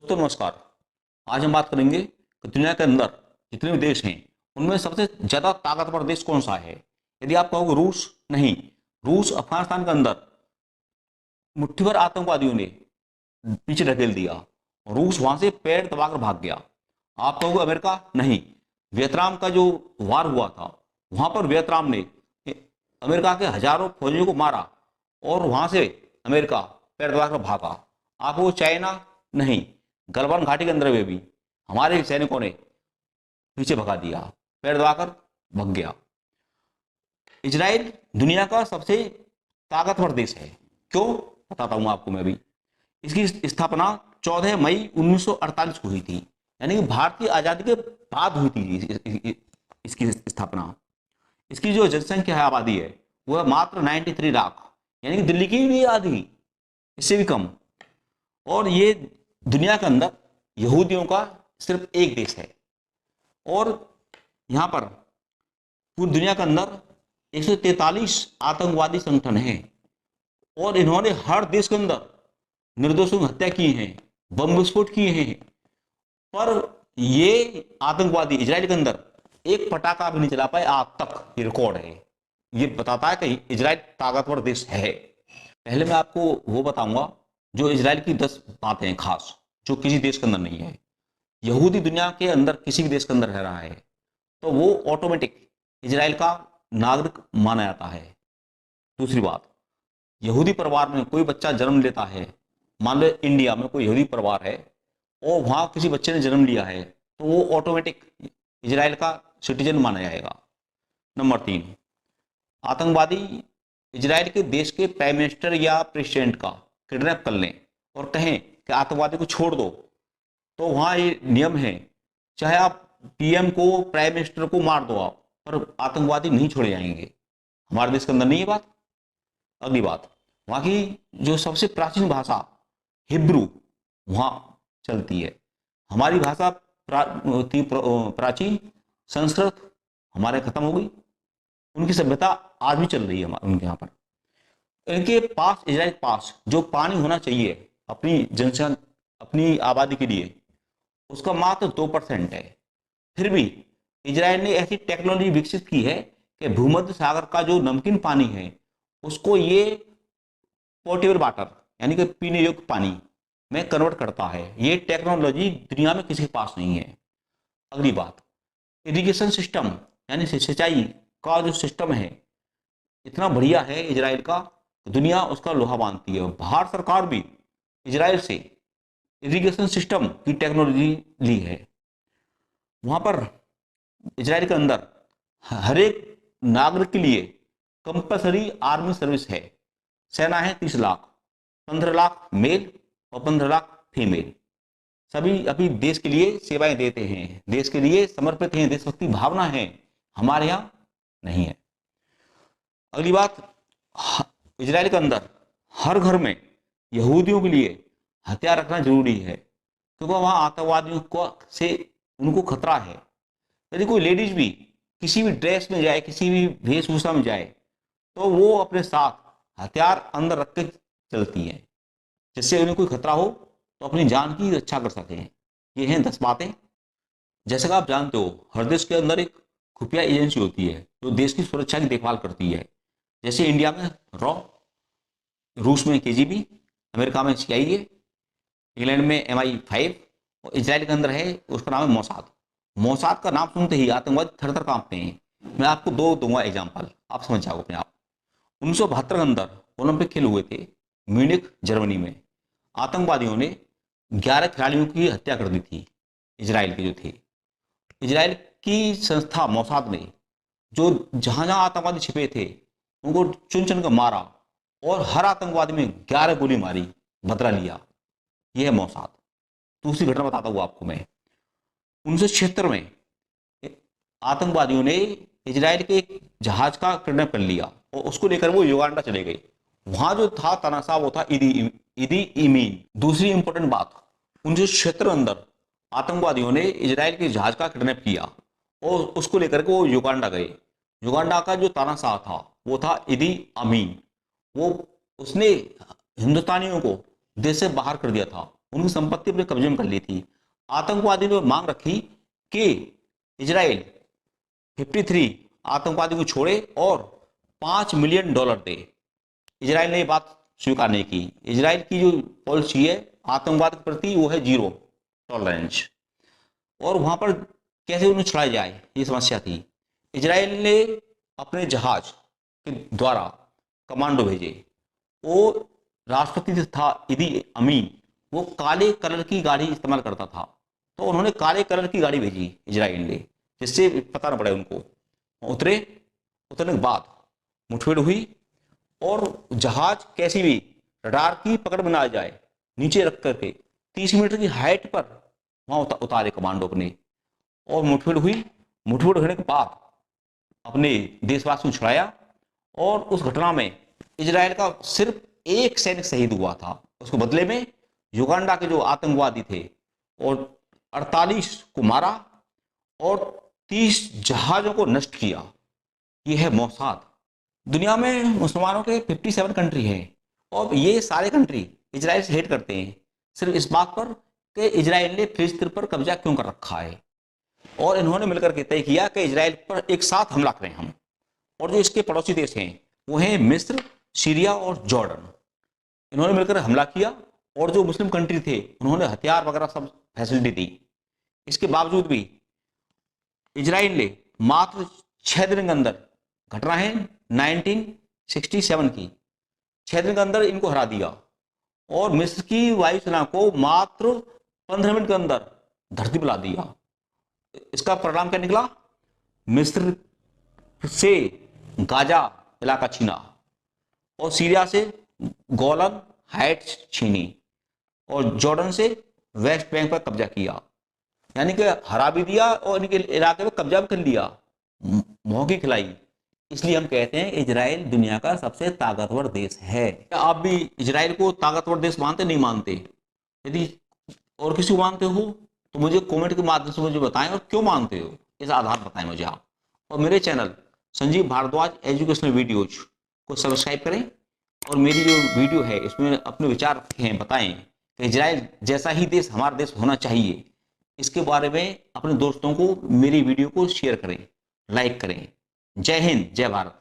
दोस्तों नमस्कार। आज हम बात करेंगे कि दुनिया के अंदर जितने भी देश हैं उनमें सबसे ज्यादा ताकतवर देश कौन सा है। यदि आप कहोगे रूस, नहीं। रूस अफगानिस्तान के अंदर मुट्ठी भर आतंकवादियों ने पीछे ढकेल दिया। रूस वहां से पैर दबाकर भाग गया। आप कहोगे अमेरिका, नहीं। वियतनाम का जो वार हुआ था वहां पर वियतनाम ने अमेरिका के हजारों फौजियों को मारा और वहां से अमेरिका पैर दबाकर भागा। आप वो चाइना, नहीं। गलवान घाटी के अंदर में भी हमारे सैनिकों ने पीछे भगा दिया, पैर दबाकर भग गया। इजराइल दुनिया का सबसे ताकतवर देश है। क्यों, बताता हूं आपको मैं भी। इसकी स्थापना 14 मई 1948 को हुई थी, यानी कि भारत की आजादी के बाद हुई थी इसकी स्थापना। इसकी जो जनसंख्या है, आबादी है, वह मात्र 93 लाख, यानी कि दिल्ली की भी आधी, इससे भी कम। और ये दुनिया के अंदर यहूदियों का सिर्फ एक देश है। और यहां पर पूरी दुनिया के अंदर 143 आतंकवादी संगठन हैं और इन्होंने हर देश के अंदर निर्दोषों की हत्या की है, बम विस्फोट किए हैं। पर ये आतंकवादी इजराइल के अंदर एक पटाखा भी नहीं चला पाए आज तक। ये रिकॉर्ड है। ये बताता है कि इजराइल ताकतवर देश है। पहले मैं आपको वो बताऊंगा जो इजराइल की 10 बातें हैं खास, जो किसी देश के अंदर नहीं है। यहूदी दुनिया के अंदर किसी भी देश के अंदर रह रहा है तो वो ऑटोमेटिक इजराइल का नागरिक माना जाता है। दूसरी बात, यहूदी परिवार में कोई बच्चा जन्म लेता है, मान लो इंडिया में कोई यहूदी परिवार है और वहां किसी बच्चे ने जन्म लिया है, तो वो ऑटोमेटिक इजराइल का सिटीजन माना जाएगा। नंबर 3, आतंकवादी इजराइल के देश के प्राइम मिनिस्टर या प्रेसिडेंट का किडनैप कर लें और कहें कि आतंकवादी को छोड़ दो, तो वहां ये नियम है, चाहे आप पीएम को, प्राइम मिनिस्टर को मार दो आप, पर आतंकवादी नहीं छोड़े जाएंगे। हमारे देश के अंदर नहीं है बात। अगली बात, वहां की जो सबसे प्राचीन भाषा हिब्रू वहां चलती है। हमारी भाषा प्राचीन संस्कृत हमारे खत्म हो गई, उनकी सभ्यता आज भी चल रही है उनके यहाँ पर। इनके पास, इजराइल के पास जो पानी होना चाहिए अपनी जनसंख्या, अपनी आबादी के लिए, उसका मात्र 2% है। फिर भी इजराइल ने ऐसी टेक्नोलॉजी विकसित की है कि भूमध्य सागर का जो नमकीन पानी है उसको ये पोर्टेबल वाटर, यानी कि पीने योग्य पानी में कन्वर्ट करता है। ये टेक्नोलॉजी दुनिया में किसी के पास नहीं है। अगली बात, इरिगेशन सिस्टम, यानी सिंचाई का जो सिस्टम है इतना बढ़िया है इजराइल का, दुनिया उसका लोहा मानती है। भारत सरकार भी इजराइल से इरिगेशन सिस्टम की टेक्नोलॉजी ली है। वहां पर इजराइल के अंदर हर एक नागरिक के लिए कंपलसरी आर्मी सर्विस है। सेना है 30 लाख, 15 लाख मेल और 15 लाख फीमेल। सभी अभी देश के लिए सेवाएं देते हैं, देश के लिए समर्पित हैं, देशभक्ति भावना है। हमारे यहाँ नहीं है। अगली बात, इजराइल के अंदर हर घर में यहूदियों के लिए हथियार रखना जरूरी है, क्योंकि वहां आतंकवादियों को से उनको खतरा है। यदि कोई लेडीज भी किसी भी ड्रेस में जाए, किसी भी वेशभूषा में जाए, तो वो अपने साथ हथियार अंदर रख के चलती है, जिससे उन्हें कोई खतरा हो तो अपनी जान की रक्षा कर सकें। ये हैं 10 बातें। जैसे कि आप जानते हो, हर देश के अंदर एक खुफिया एजेंसी होती है जो देश की सुरक्षा की देखभाल करती है। जैसे इंडिया में रॉ, रूस में केजीबी, अमेरिका में सीआईए, इंग्लैंड में MI5 और इजराइल के अंदर है, उसका नाम है मोसाद। मोसाद का नाम सुनते ही आतंकवादी थर थर कांपते हैं। मैं आपको दो दूंगा एग्जाम्पल, आप समझ जाओगे अपने आप। 1972 के अंदर ओलंपिक खेल हुए थे म्यूनिख, जर्मनी में। आतंकवादियों ने 11 खिलाड़ियों की हत्या कर दी थी, इजराइल के जो थे। इजराइल की संस्था मोसाद ने जो जहां जहां आतंकवादी छिपे थे उनको चुन चुन कर मारा और हर आतंकवादी में 11 गोली मारी, बदला लिया। यह है मोसाद। दूसरी घटना बताता हूं आपको मैं। 1976 में आतंकवादियों ने इजराइल के एक जहाज का किडनैप कर लिया और उसको लेकर वो युगांडा चले गए। वहां जो था तानाशाह, वो था इदी इमीन। दूसरी इंपॉर्टेंट बात, 1976 अंदर आतंकवादियों ने इजराइल के जहाज का किडनैप किया और उसको लेकर के वो युगांडा गए। युगांडा का जो तानाशाह था वो था इदी अमीन। वो उसने हिंदुस्तानियों को देश से बाहर कर दिया था उनकी संपत्ति अपने कब्जे में कर ली थी। आतंकवादियों ने मांग रखी कि इजराइल 53 आतंकवादियों को छोड़े और $5 मिलियन दे। इजराइल ने ये बात स्वीकार नहीं की। इजराइल की जो पॉलिसी है आतंकवाद के प्रति वो है जीरो टॉलरेंस, और वहां पर कैसे उन्हें छुड़ाया जाए ये समस्या थी। इजराइल ने अपने जहाज के द्वारा कमांडो भेजे। वो राष्ट्रपति जो था इदी अमीन, वो काले कलर की गाड़ी इस्तेमाल करता था, तो उन्होंने काले कलर की गाड़ी भेजी इजराइल ने, जिससे पता न पड़े उनको। उतरने के बाद मुठभेड़ हुई और जहाज कैसी भी रडार की पकड़ में ना आ जाए नीचे रख करके 30 मीटर की हाइट पर वहां उतारे कमांडो अपने, और मुठभेड़ हुई। मुठभेड़ होने के बाद अपने देशवासियों को छुड़ाया, और उस घटना में इजराइल का सिर्फ एक सैनिक शहीद हुआ था। उसके बदले में युगांडा के जो आतंकवादी थे और 48 को मारा और 30 जहाजों को नष्ट किया। यह है मोसाद। दुनिया में मुसलमानों के 57 कंट्री हैं, और ये सारे कंट्री इजराइल से हेट करते हैं सिर्फ इस बात पर कि इजराइल ने फिलिस्तीन पर कब्जा क्यों कर रखा है। और इन्होंने मिलकर के तय किया कि इजराइल पर एक साथ हमला करें हम। और जो इसके पड़ोसी देश हैं वो हैं मिस्र, सीरिया और जॉर्डन। इन्होंने मिलकर हमला किया, और जो मुस्लिम कंट्री थे उन्होंने हथियार वगैरह सब फैसिलिटी दी। इसके बावजूद भी इजराइल ने मात्र 6 दिन के अंदर, घटना है 1967 की, 6 दिन के अंदर इनको हरा दिया, और मिस्र की वायुसेना को मात्र 15 मिनट के अंदर धरती पर ला दिया। इसका परिणाम क्या निकला? मिस्र से गाजा इलाका छीना, और सीरिया से गोलन हाइट्स छीनी, और जॉर्डन से वेस्ट बैंक पर कब्जा किया। यानी कि हरा भी दिया और इनके इलाके में कब्जा भी कर लिया, मौकी खिलाई। इसलिए हम कहते हैं इजराइल दुनिया का सबसे ताकतवर देश है। क्या आप भी इजराइल को ताकतवर देश मानते नहीं मानते? यदि और किसी को मानते हो तो मुझे कमेंट के माध्यम से मुझे बताएं, और क्यों मानते हो इस आधार बताएं मुझे आप। और मेरे channel Sanjeev Bhardwaj educational videos को सब्सक्राइब करें, और मेरी जो वीडियो है इसमें अपने विचार रखे हैं, बताएं कि इजराइल जैसा ही देश हमारा देश होना चाहिए। इसके बारे में अपने दोस्तों को मेरी वीडियो को शेयर करें, लाइक करें। जय हिंद, जय भारत।